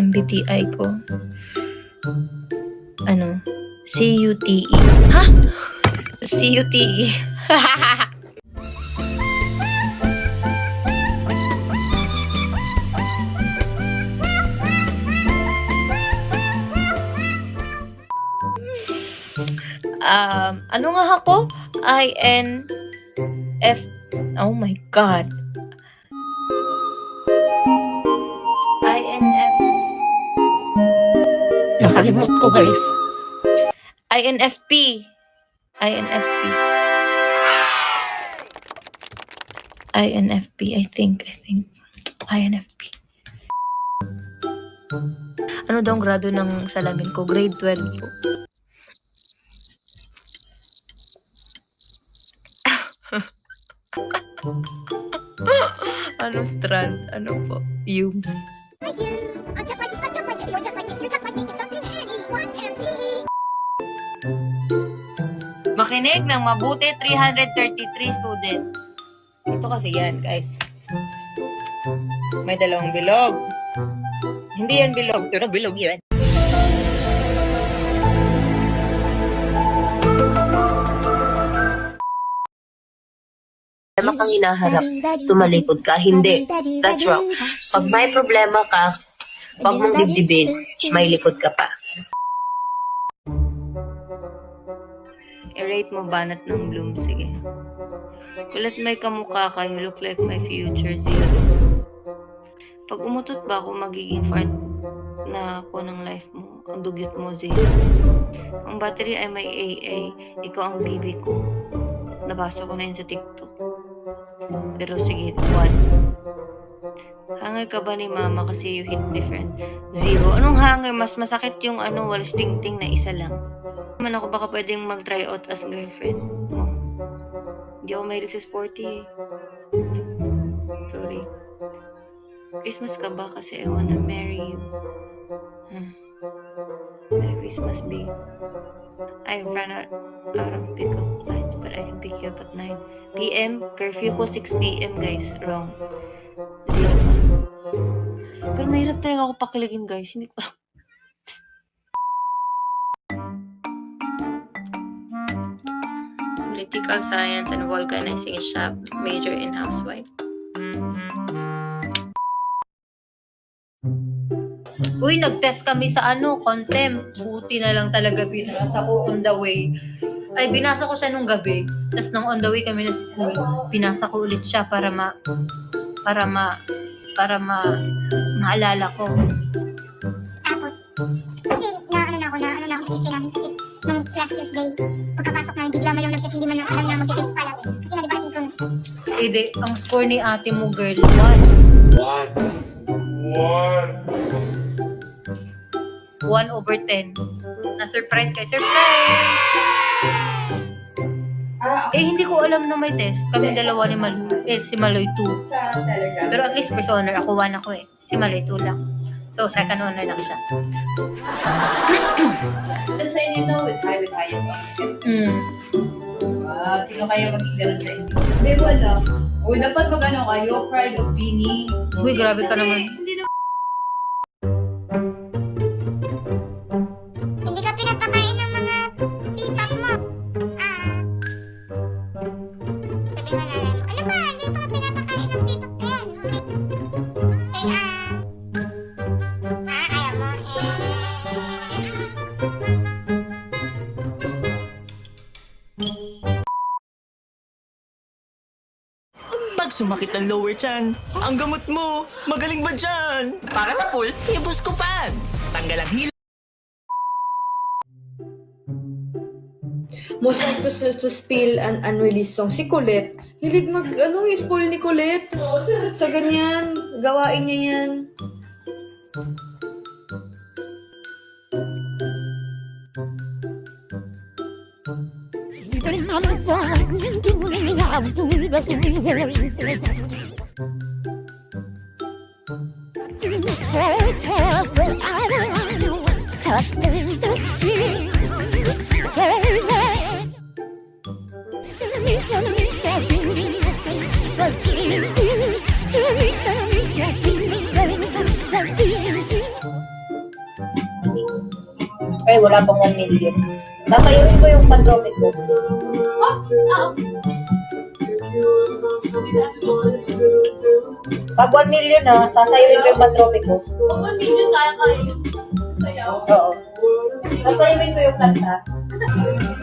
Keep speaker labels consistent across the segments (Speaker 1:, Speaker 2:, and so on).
Speaker 1: MBTI ko. Ano? CUTE. Ha? CUTE. Ano nga ako? INF. Oh my God. INF.
Speaker 2: Nakalimot ko, guys.
Speaker 1: INFP. INFP. INFP, I think. INFP. Ano daw ang grado ng salamin ko? Grade 12 po. Anong strand? Ano po? Fumes.
Speaker 3: Like you. I'm just like you. I'm just like you. You're just like me. You're just like me. It's something anyone can see.
Speaker 1: Makinig ng mabuti 333 students. Ito kasi yan, guys. May dalawang bilog. Hindi yan bilog. Ito na bilog yan.
Speaker 4: Problema kang hinaharap, tumalikod ka. Hindi. That's wrong. Pag may problema ka, wag mong dibdibin, may likod ka pa.
Speaker 1: I-rate mo banat ng bloom. Sige. Kulat may kamukha ka, you look like my future zero. Pag umutot ba ako, magiging part na ako ng life mo. Ang dugyot mo, zero. Ang battery ay may AA. Ikaw ang bibi ko. Nabasa ko na yun sa TikTok. Pero sige, 1. Hangay ka ba ni mama kasi you hit different? 0. Anong hangay? Mas masakit yung walis ting-ting na isa lang. Man ako baka pwedeng mag-try out as girlfriend mo. Hindi ako mahilig sa sporty eh. Sorry. Christmas ka ba? Kasi I wanna marry you. Merry Christmas, babe. I ran out of pickup lines, but I can pick you up at 9 p.m. Curfew ko 6 p.m. guys. Wrong. 0 pa. Pero mahirap talaga ako pakiligin, guys. Hindi ko alam. Political Science and Vulcanizing Shop. Major in Housewife. Uy, nag-test kami sa contem. Buti na lang talaga binasa ko on the way. Ay, binasa ko siya nung gabi. Tapos nung on the way kami na school, binasa ko ulit siya para maalala ko.
Speaker 3: Tapos, kasi na ako sa teacher namin kasi nung last Tuesday, pagkapasok namin, bigla malunod kasi hindi man alam na mag-test pala. Kasi nga diba synchronous.
Speaker 1: Hindi, ang score ni ate mo, girl, 1/10. Na-surprise kay surprise! Hindi ko alam na may test. Kami dalawa ni Maloy. Si Maloy 2. Pero at least first honor. Ako 1 ako eh. Si Maloy 2 lang. So, second honor lang siya.
Speaker 5: Just so you know, with highest honor. Sino kaya maging ganun sa inyo? Hindi, wala. Uy, dapat mag-ano kayo, pride of being.
Speaker 1: Uy, grabe ka naman.
Speaker 3: Hindi ka pinapakain ng mga sisap mo. Sabi mo nanay mo, ano ba? Hindi pa ka pinapakain ng sisap na yan. Say, ayaw mo.
Speaker 6: Pag sumakit ang lower chan, ang gamot mo, magaling ba dyan? Para sa pool, ibus ko pan. Tanggal ang hila.
Speaker 7: Most like to spill an unreleased song. Si Colette, hilig i-spoil ni Colette. Sa ganyan, gawain niya yan.
Speaker 3: Sorry,
Speaker 2: Kaya wala pang 1 million. Sasayawin ko yung Pantropic ko. Pag 1 million na, sasayawin ko yung Pantropic ko.
Speaker 5: 1 million kaya yun. Sayaw.
Speaker 2: Oo. Sasayawin ko yung kanta.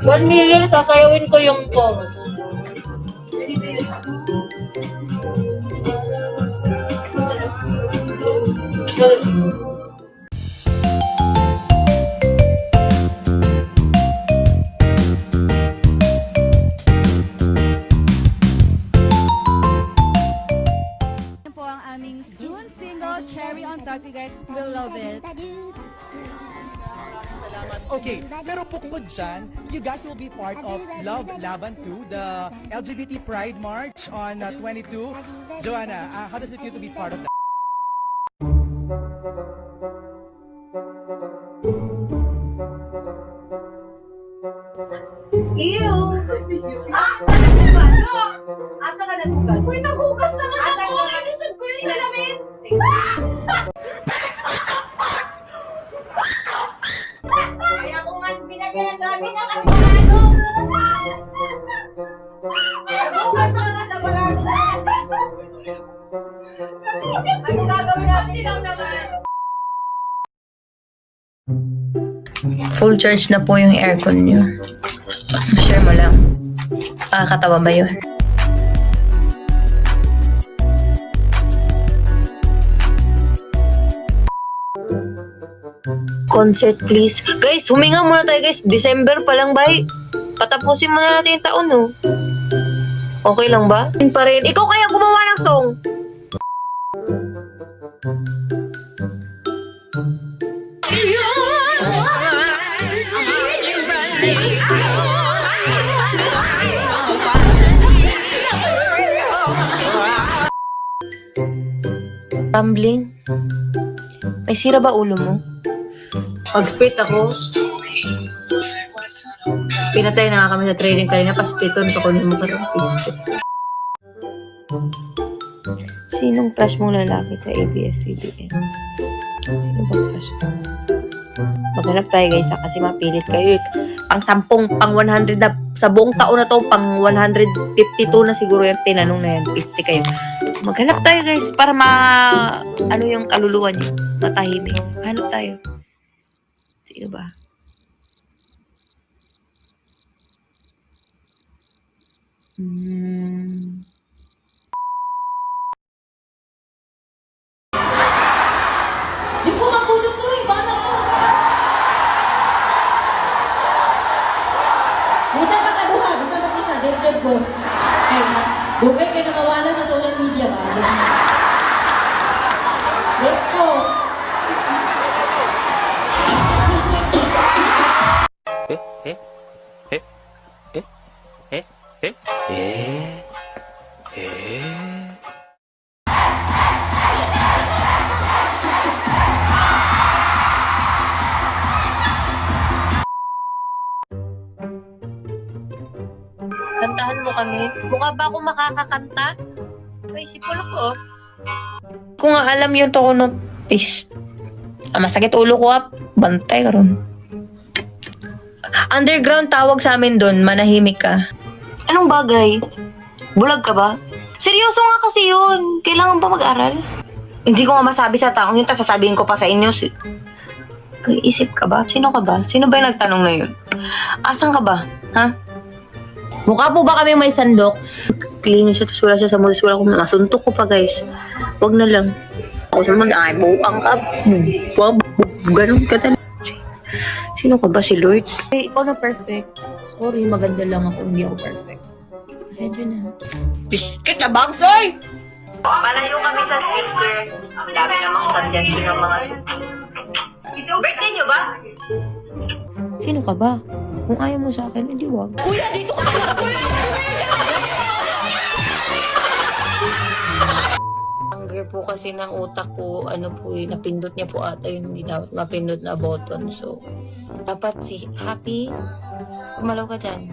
Speaker 1: 1 million, sasayawin ko yung chorus.
Speaker 8: Yan po ang aming soon single, Cherry on Top. You guys will love it.
Speaker 9: Okay, pero bukod dyan, you guys will be part of Love Laban 2, the LGBT Pride March on 22. Joanna, how does it feel to be part of that?
Speaker 2: Ew! Naghugas! Asa ka naghugas?
Speaker 5: Uy, naghugas naman
Speaker 2: Asa
Speaker 5: ako!
Speaker 2: ka-
Speaker 5: Ilusog ko yung salamin!
Speaker 2: Kaya ko nga pinagkinasabi na kasi barado! Naghugas na nga sa barado na kasi! Ano gagawin natin lang naman?
Speaker 1: Full charge na po yung aircon nyo. Share mo lang. Nakakatawa ba yun? Concert please. Guys, huminga muna tayo guys. December pa lang ba? Patapusin muna natin yung taon, no? Okay lang ba? Yun pa rin. Ikaw kaya gumawa ng song? Tumbling? May sira ba ulo mo? Pag-split ako, pinatay na nga kami sa training kanina, pa-spliton pa kunin mo ka ng pisto. Sinong crush mong lalaki sa ABS-CBN? Sino ba crush mo? Maghanap tayo guys kasi mapilit kayo. Pang 10, pang 100 na, sa buong taon na to, pang 152 na siguro yung tinanong na yan. Piste kayo. Maghanap tayo guys para ano yung kaluluwa niyo. Matahimik. Hanap tayo. Sino ba?
Speaker 2: Di ko mapudot sa paano ko? Minsan pagkaduha, minsan pag-isa, dirjab ko. Ay, dugay kayo na mawala sa social media ba? Let go!
Speaker 1: Kantahan mo kami. Mukha ba ako makakakanta? May isipon ako, oh. Kung nga alam yung tono, masakit ulo ko, bantay ka ron. Underground tawag sa amin doon, manahimik ka. Anong bagay? Bulag ka ba? Seryoso nga kasi yun. Kailangan pa mag-aral. Hindi ko nga masabi sa taong yun, tapos sasabihin ko pa sa inyo. Isip ka ba? Sino ka ba? Sino ba yung nagtanong na yun? Asan ka ba? Ha? Mukha po ba kami may sandok? Clean siya, tapos wala siya sa modus. Wala ko, masuntok ko pa guys. Wag na lang. Ako sa mga, ay, buang ka. Ganun ka talaga. Sino ka ba? Si Lord? Ikaw na perfect. Sorry, maganda lang ako. Hindi ako perfect. Pasensya na. Biskit na bangsoy! Palayo kami sa speaker. Ang dami namang suggestion ng mga birthday nyo ba? Sino ka ba? Kung ayaw mo sa akin, hindi wag. Kuya, dito ka na! Hunger po kasi ng utak ko, napindot niya po ata yung hindi dapat mapindot na button. So, dapat si Happy, kumalaw ka dyan.